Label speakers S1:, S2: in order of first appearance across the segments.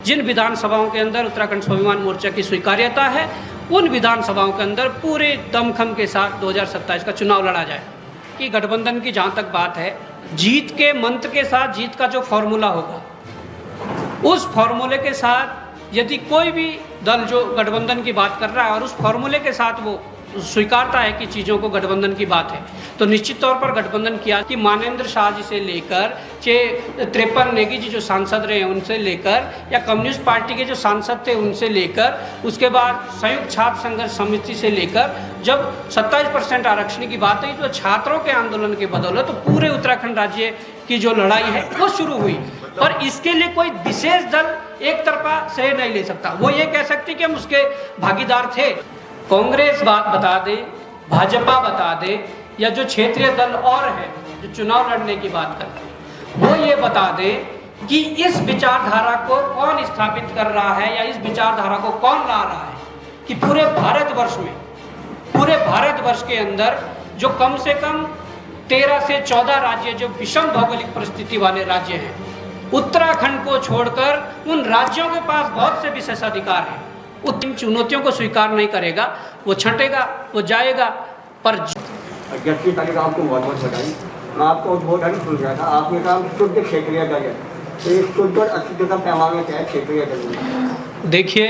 S1: जिन विधानसभाओं के अंदर उत्तराखंड स्वाभिमान मोर्चा की स्वीकार्यता है, उन विधानसभाओं के अंदर पूरे दमखम के साथ 2027 का चुनाव लड़ा जाए। कि गठबंधन की जहाँ तक बात है, जीत के मंत्र के साथ जीत का जो फॉर्मूला होगा, उस फॉर्मूले के साथ यदि कोई भी दल जो गठबंधन की बात कर रहा है और उस फॉर्मूले के साथ वो स्वीकारता है कि चीज़ों को गठबंधन की बात है, तो निश्चित तौर पर गठबंधन किया कि मानेंद्र शाह जी से लेकर 53 नेगी जी जो सांसद रहे हैं उनसे लेकर, या कम्युनिस्ट पार्टी के जो सांसद थे उनसे लेकर, उसके बाद संयुक्त छात्र संघर्ष समिति से लेकर, जब 27% आरक्षण की बात हुई तो छात्रों के आंदोलन के बदौलत तो पूरे उत्तराखंड राज्य की जो लड़ाई है वो शुरू हुई। और इसके लिए कोई विशेष दल एक तरफा श्रेय नहीं ले सकता। वो ये कह सकती कि हम उसके भागीदार थे। कांग्रेस बात बता दे, भाजपा बता दे, या जो क्षेत्रीय दल और है जो चुनाव लड़ने की बात करते हैं, वो ये बता दे कि इस विचारधारा को कौन स्थापित कर रहा है या इस विचारधारा को कौन ला रहा है कि पूरे भारतवर्ष में, पूरे भारतवर्ष के अंदर जो कम से कम 13 से 14 राज्य जो विषम भौगोलिक परिस्थिति वाले राज्य हैं, उत्तराखंड को छोड़कर उन राज्यों के पास बहुत से विशेषाधिकार हैं। उन चुनौतियों को स्वीकार नहीं करेगा, वो छंटेगा, वो जाएगा। पर
S2: अध्यक्ष जी, पहले तो आपको बहुत बहुत बधाई। मैं आपको बहुत ढंग सुन रहा था, आपने कहा शुद्ध क्षेत्रीय दल है, तो ये शुद्ध और अशुद्ध का पैमाना क्या है क्षेत्रीय दल में?
S3: देखिए,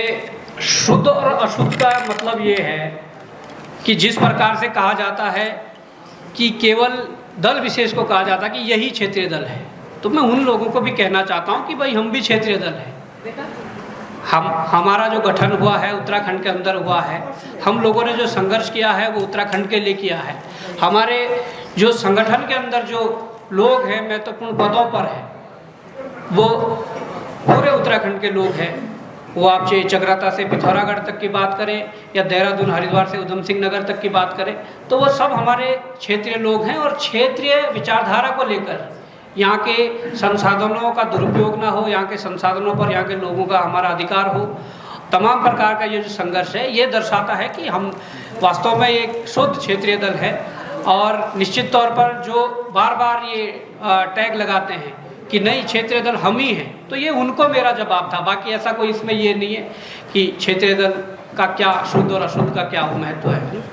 S3: शुद्ध और अशुद्ध का मतलब ये है कि जिस प्रकार से कहा जाता है कि केवल दल विशेष को कहा जाता है कि यही क्षेत्रीय दल है, तो मैं उन लोगों को भी कहना चाहता हूँ कि भाई हम भी क्षेत्रीय दल हैं। हमारा जो गठन हुआ है उत्तराखंड के अंदर हुआ है, हम लोगों ने जो संघर्ष किया है वो उत्तराखंड के लिए किया है। हमारे जो संगठन के अंदर जो लोग हैं महत्वपूर्ण पदों पर हैं, वो पूरे उत्तराखंड के लोग हैं। वो आप चाहे चक्राता से पिथौरागढ़ तक की बात करें या देहरादून हरिद्वार से उधम सिंह नगर तक की बात करें, तो वो सब हमारे क्षेत्रीय लोग हैं। और क्षेत्रीय विचारधारा को लेकर यहाँ के संसाधनों का दुरुपयोग ना हो, यहाँ के संसाधनों पर यहाँ के लोगों का हमारा अधिकार हो, तमाम प्रकार का ये जो संघर्ष है ये दर्शाता है कि हम वास्तव में एक शुद्ध क्षेत्रीय दल है। और निश्चित तौर पर जो बार बार ये टैग लगाते हैं कि नहीं क्षेत्रीय दल हम ही हैं, तो ये उनको मेरा जवाब था। बाकी ऐसा कोई इसमें ये नहीं है कि क्षेत्रीय दल का क्या शुद्ध और अशुद्ध का क्या महत्व है।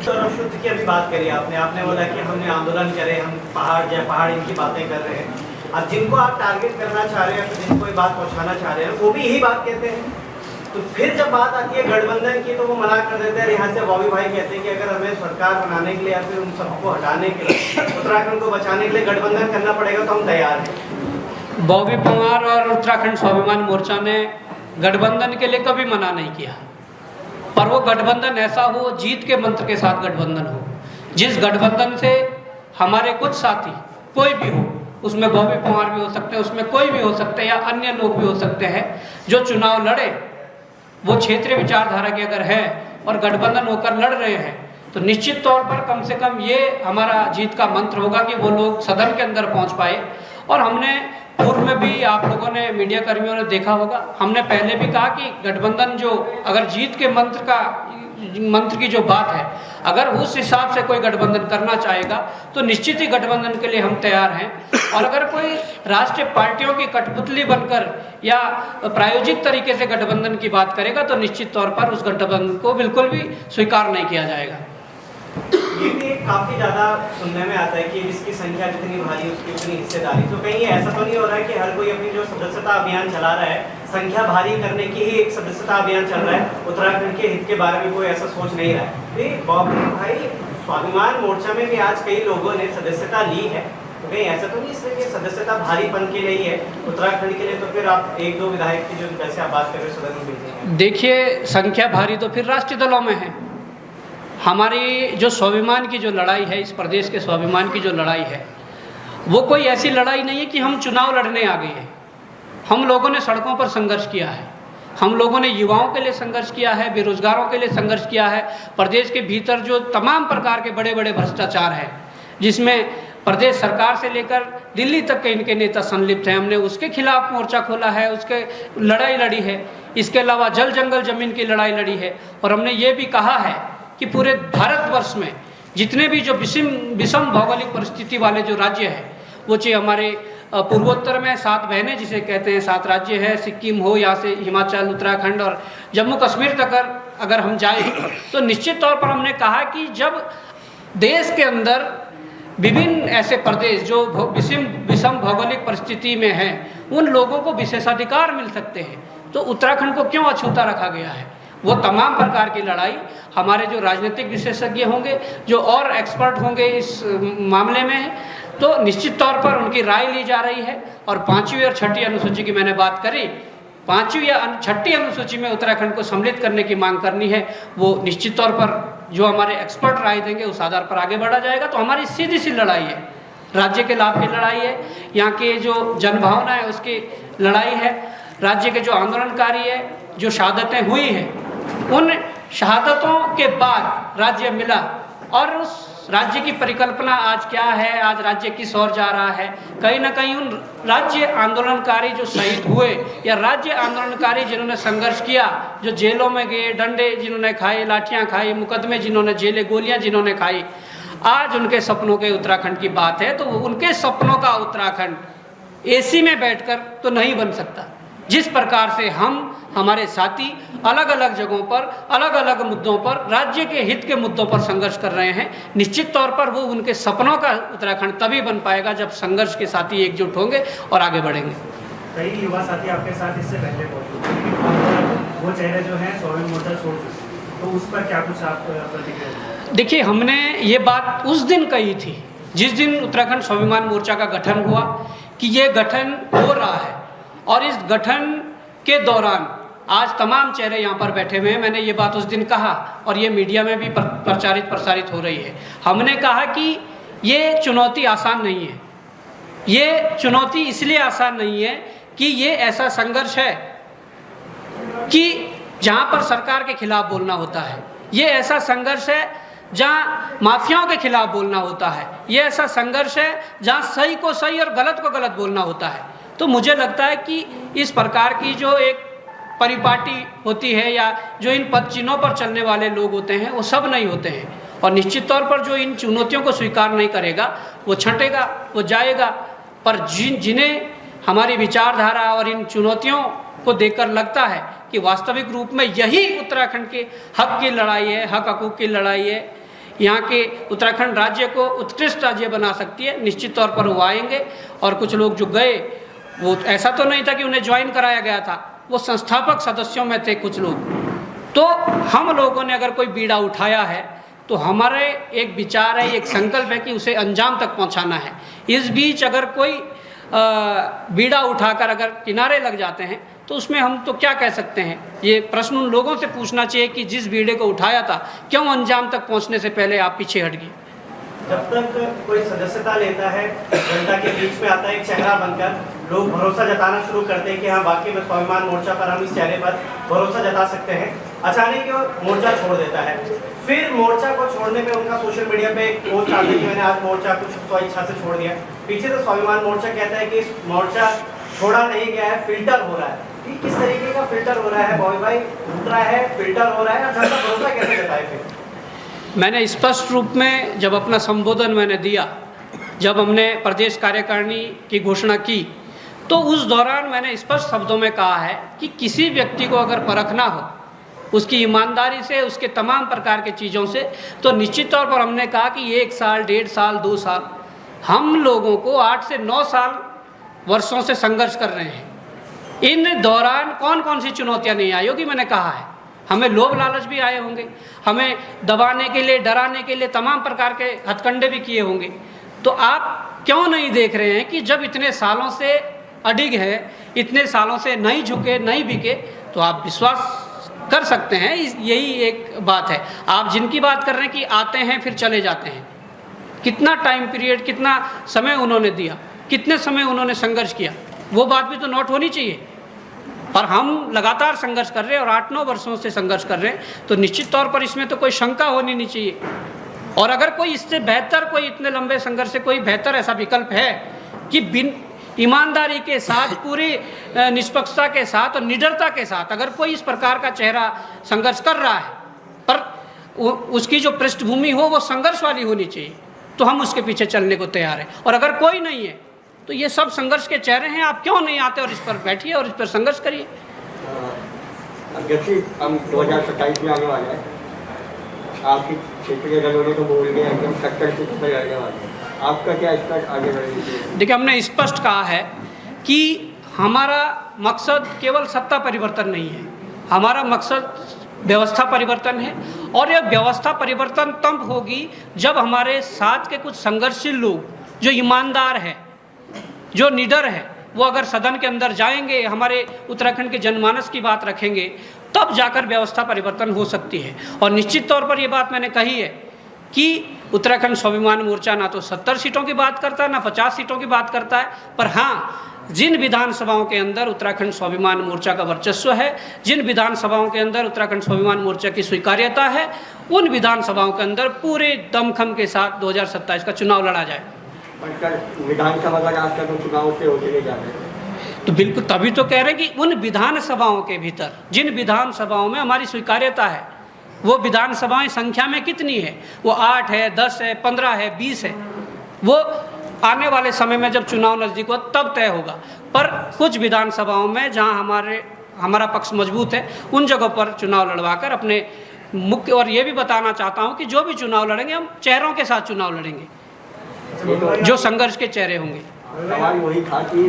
S4: और अशुद्ध की अभी बात करी आपने बोला कि हमने आंदोलन करे, हम पहाड़ इनकी बातें कर रहे हैं। अब जिनको आप टारगेट करना चाह रहे हैं, तो जिनको ये बात पहुंचाना चाह रहे हैं, वो भी यही बात कहते हैं। तो फिर जब बात आती है गठबंधन की, तो वो मना कर देते हैं। यहाँ से बॉबी भाई कहते हैं कि अगर हमें सरकार बनाने के लिए या फिर उन सबको हटाने के लिए, उत्तराखंड को बचाने के लिए गठबंधन करना पड़ेगा, तो हम तैयार हैं।
S3: बॉबी पंवार और उत्तराखंड स्वाभिमान मोर्चा ने गठबंधन के लिए कभी मना नहीं किया, पर वो गठबंधन ऐसा हो, जीत के मंत्र के साथ गठबंधन हो। जिस गठबंधन से हमारे कुछ साथी कोई भी हो, उसमें बॉबी पंवार भी हो सकते हैं, उसमें कोई भी हो सकते हैं या अन्य लोग भी हो सकते हैं, जो चुनाव लड़े वो क्षेत्रीय विचारधारा के अगर है और गठबंधन होकर लड़ रहे हैं, तो निश्चित तौर पर कम से कम ये हमारा जीत का मंत्र होगा कि वो लोग सदन के अंदर पहुंच पाए। और हमने पूर्व में भी, आप लोगों ने, मीडिया कर्मियों ने देखा होगा, हमने पहले भी कहा कि गठबंधन जो अगर जीत के मंत्र की जो बात है, अगर उस हिसाब से कोई गठबंधन करना चाहेगा तो निश्चित ही गठबंधन के लिए हम तैयार हैं। और अगर कोई राष्ट्रीय पार्टियों की कठपुतली बनकर या प्रायोजित तरीके से गठबंधन की बात करेगा, तो निश्चित तौर पर उस गठबंधन को बिल्कुल भी स्वीकार नहीं किया जाएगा।
S4: ये भी काफी ज्यादा सुनने में आता है कि जिसकी संख्या जितनी भारी उसकी उतनी हिस्सेदारी। तो कहीं ऐसा तो नहीं हो रहा है कि हर कोई अपनी जो सदस्यता अभियान चला रहा है, संख्या भारी करने की ही एक सदस्यता अभियान चल रहा है, उत्तराखंड के हित के बारे में कोई ऐसा सोच नहीं रहा है? बॉबी भाई, स्वाभिमान मोर्चा में भी आज कई लोगों ने सदस्यता ली है, तो कहीं ऐसा तो नहीं इसलिए कि सदस्यता भारीपन के लिए ही है उत्तराखंड के लिए? तो फिर आप 1-2 विधायक की जो जैसे आप बात कर रहे हो सदन में भेजेंगे।
S3: देखिए, संख्या भारी तो फिर राष्ट्रीय दलों में है। हमारी जो स्वाभिमान की जो लड़ाई है, इस प्रदेश के स्वाभिमान की जो लड़ाई है, वो कोई ऐसी लड़ाई नहीं है कि हम चुनाव लड़ने आ गए हैं। हम लोगों ने सड़कों पर संघर्ष किया है, हम लोगों ने युवाओं के लिए संघर्ष किया है, बेरोजगारों के लिए संघर्ष किया है। प्रदेश के भीतर जो तमाम प्रकार के बड़े बड़े भ्रष्टाचार हैं, जिसमें प्रदेश सरकार से लेकर दिल्ली तक के इनके नेता संलिप्त हैं, हमने उसके खिलाफ मोर्चा खोला है, उसके लड़ाई लड़ी है। इसके अलावा जल जंगल जमीन की लड़ाई लड़ी है। और हमने ये भी कहा है कि पूरे भारतवर्ष में जितने भी जो विषम भौगोलिक परिस्थिति वाले जो राज्य हैं, वो चाहे हमारे पूर्वोत्तर में 7 बहनें जिसे कहते हैं, 7 राज्य है, सिक्किम हो, यहाँ से हिमाचल, उत्तराखंड और जम्मू कश्मीर तक अगर हम जाएं तो निश्चित तौर पर हमने कहा कि जब देश के अंदर विभिन्न ऐसे प्रदेश जो विषम भौगोलिक परिस्थिति में हैं, उन लोगों को विशेषाधिकार मिल सकते हैं, तो उत्तराखंड को क्यों अछूता रखा गया है? वो तमाम प्रकार की लड़ाई हमारे जो राजनीतिक विशेषज्ञ होंगे, जो और एक्सपर्ट होंगे इस मामले में, तो निश्चित तौर पर उनकी राय ली जा रही है। और 5वीं और 6ठी अनुसूची की मैंने बात करी, 5वीं या 6ठी अनुसूची में उत्तराखंड को सम्मिलित करने की मांग करनी है, वो निश्चित तौर पर जो हमारे एक्सपर्ट राय देंगे उस आधार पर आगे बढ़ा जाएगा। तो हमारी सीधी सी लड़ाई है, राज्य के लाभ की लड़ाई है, यहाँ के जो जनभावना है उसकी लड़ाई है, राज्य के जो आंदोलनकारी है, जो शहादतें हुई हैं, उन शहादतों के बाद राज्य मिला और उस राज्य की परिकल्पना आज क्या है, आज राज्य किस ओर जा रहा है। कहीं ना कहीं उन राज्य आंदोलनकारी जो शहीद हुए या राज्य आंदोलनकारी जिन्होंने संघर्ष किया, जो जेलों में गए, डंडे जिन्होंने खाए, लाठियां खाई, मुकदमे जिन्होंने झेले, गोलियां जिन्होंने खाई, आज उनके सपनों के उत्तराखंड की बात है। तो उनके सपनों का उत्तराखंड एसी में बैठकर तो नहीं बन सकता। जिस प्रकार से हम, हमारे साथी अलग अलग जगहों पर, अलग अलग मुद्दों पर, राज्य के हित के मुद्दों पर संघर्ष कर रहे हैं, निश्चित तौर पर वो उनके सपनों का उत्तराखंड तभी बन पाएगा जब संघर्ष के साथी एकजुट होंगे और आगे बढ़ेंगे।
S4: कई युवा साथी आपके साथ इससे पहले पहुंचे, वो चेहरे जो हैं स्वाभिमान मोर्चा छोड़ चुके, तो उस पर क्या कुछ आप प्रतिक्रिया?
S3: देखिए, हमने ये बात उस दिन कही थी जिस दिन उत्तराखंड स्वाभिमान मोर्चा का गठन हुआ कि ये गठन हो रहा है, और इस गठन के दौरान आज तमाम चेहरे यहाँ पर बैठे हुए हैं। मैंने ये बात उस दिन कहा और ये मीडिया में भी प्रसारित हो रही है। हमने कहा कि ये चुनौती आसान नहीं है। ये चुनौती इसलिए आसान नहीं है कि ये ऐसा संघर्ष है कि जहाँ पर सरकार के खिलाफ बोलना होता है, ये ऐसा संघर्ष है जहाँ माफियाओं के खिलाफ बोलना होता है, ये ऐसा संघर्ष है जहाँ सही को सही और गलत को गलत बोलना होता है। तो मुझे लगता है कि इस प्रकार की जो एक परिपाटी होती है या जो इन पद चिन्हों पर चलने वाले लोग होते हैं, वो सब नहीं होते हैं। और निश्चित तौर पर जो इन चुनौतियों को स्वीकार नहीं करेगा वो छंटेगा, वो जाएगा। पर जिन्हें हमारी विचारधारा और इन चुनौतियों को देखकर लगता है कि वास्तविक रूप में यही उत्तराखंड के हक की लड़ाई है, हक हकूक़ की लड़ाई है, यहाँ के उत्तराखंड राज्य को उत्कृष्ट राज्य बना सकती है, निश्चित तौर पर वो आएंगे। और कुछ लोग जो गए, वो ऐसा तो नहीं था कि उन्हें ज्वाइन कराया गया था, वो संस्थापक सदस्यों में थे कुछ लोग। तो हम लोगों ने अगर कोई बीड़ा उठाया है तो हमारे एक विचार है, एक संकल्प है कि उसे अंजाम तक पहुंचाना है। इस बीच अगर कोई बीड़ा उठाकर अगर किनारे लग जाते हैं तो उसमें हम तो क्या कह सकते हैं। ये प्रश्न उन लोगों से पूछना चाहिए कि जिस बीड़े को उठाया था, क्यों अंजाम तक पहुंचने से पहले आप पीछे हट गए।
S4: जब तक कोई सदस्यता लेता है, जनता के बीच में आता है एक चेहरा बनकर, लोग भरोसा जताना शुरू करते हैं कि हाँ वाकई में स्वाभिमान मोर्चा पर, हम इस चेहरे पर भरोसा जता सकते हैं। अचानक वो मोर्चा छोड़ देता है, फिर मोर्चा को छोड़ने पे उनका सोशल मीडिया पे एक पोस्ट आता है कि मैंने आज मोर्चा कुछ स्वेच्छा से छोड़ दिया। पीछे तो स्वाभिमान मोर्चा कहता है कि इस मोर्चा छोड़ा नहीं गया है, फिल्टर हो रहा है। कि किस तरीके का फिल्टर हो रहा है बॉय भाई, उठ रहा है, फिल्टर हो रहा है, और जनता भरोसा कैसे जताए? फिर
S3: मैंने स्पष्ट रूप में जब अपना संबोधन मैंने दिया, जब हमने प्रदेश कार्यकारिणी की घोषणा की, तो उस दौरान मैंने स्पष्ट शब्दों में कहा है कि किसी व्यक्ति को अगर परखना हो उसकी ईमानदारी से, उसके तमाम प्रकार के चीज़ों से, तो निश्चित तौर पर हमने कहा कि 1 साल, 1.5 साल, 2 साल, हम लोगों को 8 से 9 साल वर्षों से संघर्ष कर रहे हैं। इन दौरान कौन कौन सी चुनौतियाँ नहीं आई होगी, मैंने कहा है। हमें लोभ लालच भी आए होंगे, हमें दबाने के लिए, डराने के लिए तमाम प्रकार के हथकंडे भी किए होंगे। तो आप क्यों नहीं देख रहे हैं कि जब इतने सालों से अडिग है, इतने सालों से नहीं झुके, नहीं बिके, तो आप विश्वास कर सकते हैं। यही एक बात है। आप जिनकी बात कर रहे हैं कि आते हैं फिर चले जाते हैं, कितना टाइम पीरियड, कितना समय उन्होंने दिया, कितने समय उन्होंने संघर्ष किया, वो बात भी तो नोट होनी चाहिए। पर हम लगातार संघर्ष कर रहे हैं और 8-9 वर्षों से संघर्ष कर रहे हैं, तो निश्चित तौर पर इसमें तो कोई शंका होनी नहीं चाहिए। और अगर कोई इससे बेहतर, कोई इतने लंबे संघर्ष से कोई बेहतर ऐसा विकल्प है कि बिन ईमानदारी के साथ, पूरी निष्पक्षता के साथ और निडरता के साथ अगर कोई इस प्रकार का चेहरा संघर्ष कर रहा है, पर उसकी जो पृष्ठभूमि हो वो संघर्ष वाली होनी चाहिए, तो हम उसके पीछे चलने को तैयार हैं। और अगर कोई नहीं है तो ये सब संघर्ष के चेहरे हैं, आप क्यों नहीं आते और इस पर बैठिए और इस पर संघर्ष करिए।
S2: देखिए हम 2027 में आने वाले हैं, आपकी क्षेत्रीय दलों ने तो बोल दिया एकदम 70 सीटों पर लड़ने वाले हैं, आपका क्या इस पर आगे बढ़ेगी?
S3: देखिए हमने स्पष्ट कहा है कि हमारा मकसद केवल सत्ता परिवर्तन नहीं है, हमारा मकसद व्यवस्था परिवर्तन है। और यह व्यवस्था परिवर्तन तब होगी जब हमारे साथ के कुछ संघर्षशील लोग जो ईमानदार है, जो निडर है, वो अगर सदन के अंदर जाएंगे, हमारे उत्तराखंड के जनमानस की बात रखेंगे, तब जाकर व्यवस्था परिवर्तन हो सकती है। और निश्चित तौर पर ये बात मैंने कही है कि उत्तराखंड स्वाभिमान मोर्चा ना तो 70 सीटों की बात करता है, ना 50 सीटों की बात करता है, पर हाँ जिन विधानसभाओं के अंदर उत्तराखंड स्वाभिमान मोर्चा का वर्चस्व है, जिन विधानसभाओं के अंदर उत्तराखंड स्वाभिमान मोर्चा की स्वीकार्यता है, उन विधानसभाओं के अंदर पूरे दमखम के साथ 2027 का चुनाव लड़ा जाए।
S2: विधानसभा का रास्ता तो चुनाव से होते नहीं जा रहे,
S3: तो बिल्कुल तभी तो कह रहे हैं कि उन विधानसभाओं के भीतर, जिन विधानसभाओं में हमारी स्वीकार्यता है, वो विधानसभाएं संख्या में कितनी है, वो 8 है, 10 है, 15 है, 20 है, वो आने वाले समय में जब चुनाव नज़दीक हो तब तय होगा। पर कुछ विधानसभाओं में जहां हमारा पक्ष मजबूत है, उन जगहों पर चुनाव लड़वाकर अपने मुख्य, और ये भी बताना चाहता हूं कि जो भी चुनाव लड़ेंगे हम चेहरों के साथ चुनाव लड़ेंगे, जो संघर्ष के चेहरे होंगे।
S2: सवाल वही था कि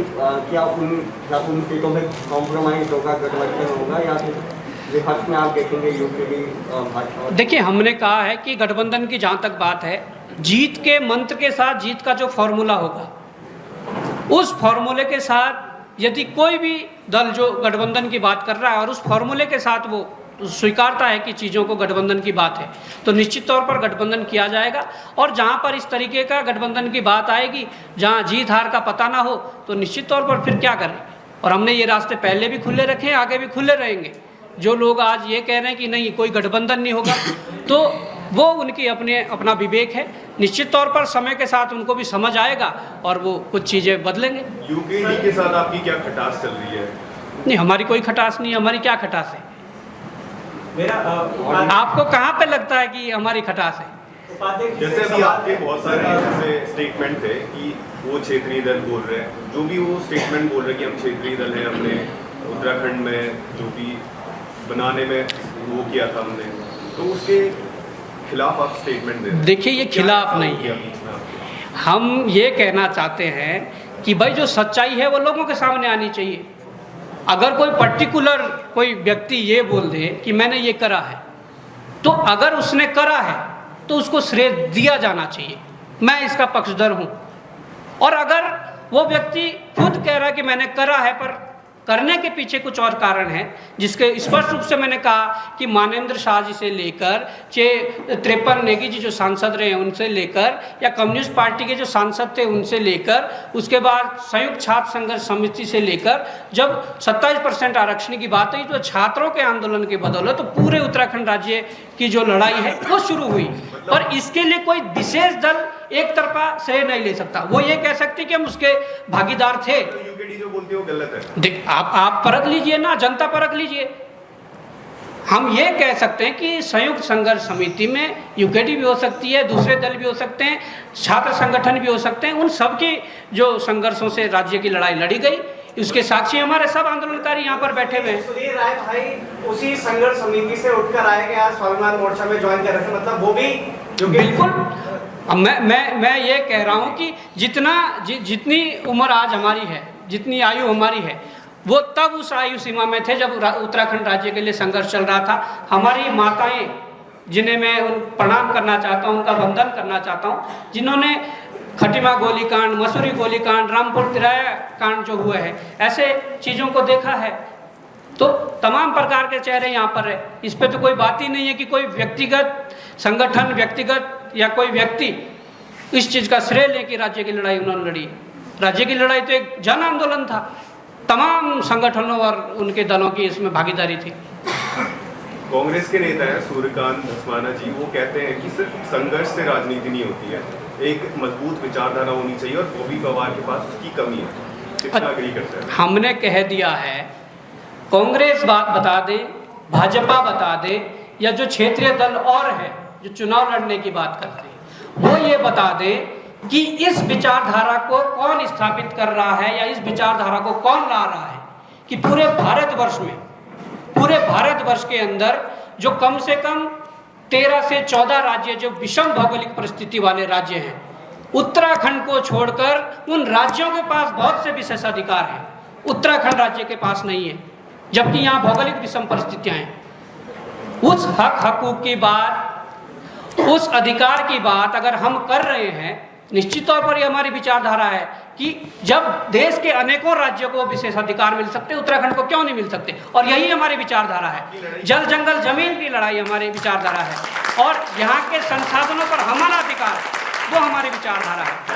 S2: क्या उन सीटों में कॉम्प्रोमाइज होगा, गठबंधन होगा, या फिर विपक्ष में आप देखेंगे यूपीडी भाजपा?
S3: देखिए हमने कहा है कि गठबंधन की जहाँ तक बात है, जीत के मंत्र के साथ जीत का जो फॉर्मूला होगा, उस फॉर्मूले के साथ यदि कोई भी दल जो गठबंधन की बात कर रहा है और उस फॉर्मूले के साथ वो स्वीकारता है कि चीज़ों को गठबंधन की बात है, तो निश्चित तौर पर गठबंधन किया जाएगा। और जहाँ पर इस तरीके का गठबंधन की बात आएगी, जहाँ जीत हार का पता ना हो, तो निश्चित तौर पर फिर क्या करें। और हमने ये रास्ते पहले भी खुले रखे हैं, आगे भी खुले रहेंगे। जो लोग आज ये कह रहे हैं कि नहीं कोई गठबंधन नहीं होगा, तो वो उनकी अपना विवेक है। निश्चित तौर पर समय के साथ उनको भी समझ आएगा और वो कुछ चीज़ें बदलेंगे।
S5: यूकेडी के साथ आपकी क्या खटास चल रही है?
S3: नहीं, हमारी कोई खटास नहीं है। हमारी क्या खटास है? आपको कहाँ पे लगता है कि हमारी खटास है?
S5: जैसे अभी आपके बहुत सारे ऐसे स्टेटमेंट थे कि वो क्षेत्रीय दल बोल रहे हैं, जो भी वो स्टेटमेंट बोल रहे हैं कि हम क्षेत्रीय दल हैं, हमने उत्तराखंड में जो भी बनाने में वो किया था हमने, तो उसके खिलाफ आप स्टेटमेंट दे रहे हैं।
S3: देखिए ये खिलाफ नहीं है, हम ये कहना चाहते हैं कि भाई जो सच्चाई है वो लोगों के सामने आनी चाहिए। अगर कोई पर्टिकुलर कोई व्यक्ति ये बोल दे कि मैंने ये करा है, तो अगर उसने करा है तो उसको श्रेय दिया जाना चाहिए, मैं इसका पक्षधर हूँ। और अगर वो व्यक्ति खुद कह रहा है कि मैंने करा है पर करने के पीछे कुछ और कारण है, जिसके स्पष्ट रूप से मैंने कहा कि मानेंद्र शाह जी से लेकर 53 नेगी जी जो सांसद रहे हैं उनसे लेकर, या कम्युनिस्ट पार्टी के जो सांसद थे उनसे लेकर, उसके बाद संयुक्त छात्र संघर्ष समिति से लेकर, जब 27% आरक्षण की बात हुई तो छात्रों के आंदोलन के बदौलत तो पूरे उत्तराखंड राज्य की जो लड़ाई है वो शुरू हुई। पर इसके लिए कोई विशेष दल एक तरफा श्रेय नहीं ले सकता। वो ये कह सकते कि हम उसके भागीदार थे।
S5: तो यूकेडी जो बोलती है वो गलत है।
S3: देख आप परख लीजिए ना, जनता परख लीजिए। हम ये कह सकते हैं कि संयुक्त संघर्ष समिति में यूकेडी भी हो सकती है, दूसरे दल भी हो सकते हैं, छात्र संगठन भी हो सकते हैं। उन सबके जो संघर्षों से राज्य की लड़ाई लड़ी गई, उसके साक्षी हमारे सब आंदोलनकारी यहाँ पर बैठे हुए हैं।
S4: सुधीर राय भाई उसी संघर्ष समिति से उठकर आए कि आज स्वाभिमान मोर्चा में ज्वाइन कर रहे थे, मतलब वो भी
S3: बिल्कुल। अब मैं ये कह रहा हूँ कि जितनी उम्र आज हमारी है, जितनी आयु हमारी है, वो तब उस आयु सीमा में थे जब उत्तराखंड राज्य के लिए संघर्ष चल रहा था। हमारी माताएं, जिन्हें मैं प्रणाम करना चाहता हूँ, उनका वंदन करना चाहता हूँ, जिन्होंने खटीमा गोलीकांड, मसूरी गोलीकांड, रामपुर तिराया कांड जो हुए हैं, ऐसे चीज़ों को देखा है। तो तमाम प्रकार के चेहरे यहाँ पर है। इस पे तो कोई बात ही नहीं है कि कोई व्यक्तिगत संगठन, व्यक्तिगत या कोई व्यक्ति इस चीज़ का श्रेय ले कि राज्य की लड़ाई उन्होंने लड़ी। राज्य की लड़ाई तो एक जन आंदोलन था, तमाम संगठनों और उनके दलों की इसमें भागीदारी थी।
S5: कांग्रेस के नेता हैं सूर्यकांत धस्माना जी, वो कहते हैं कि सिर्फ संघर्ष से राजनीति नहीं होती है, एक मजबूत विचारधारा होनी चाहिए, और बॉबी पवार के पास उसकी कमी है। कितना अग्री करते हैं?
S3: हमने कह दिया है, कांग्रेस बात बता दे, भाजपा बता दे, या जो क्षेत्रीय दल और है जो चुनाव लड़ने की बात करते हैं, वो ये बता दे कि इस विचारधारा को कौन स्थापित कर रहा है या इस विचारधारा को कौन ला रहा है कि पूरे भारतवर्ष के अंदर जो कम से कम 13 से 14 राज्य जो विषम भौगोलिक परिस्थिति वाले राज्य हैं, उत्तराखंड को छोड़कर उन राज्यों के पास बहुत से विशेषाधिकार हैं, उत्तराखंड राज्य के पास नहीं है, जबकि यहाँ भौगोलिक विषम परिस्थितियां हैं। उस हकूक की बात, उस अधिकार की बात अगर हम कर रहे हैं, निश्चित तौर पर यह हमारी विचारधारा है कि जब देश के अनेकों राज्यों को विशेषाधिकार मिल सकते, उत्तराखंड को क्यों नहीं मिल सकते। और यही हमारी विचारधारा है। जल जंगल जमीन की लड़ाई हमारी विचारधारा है और यहाँ के संसाधनों पर हमारा अधिकार, वो हमारी विचारधारा है।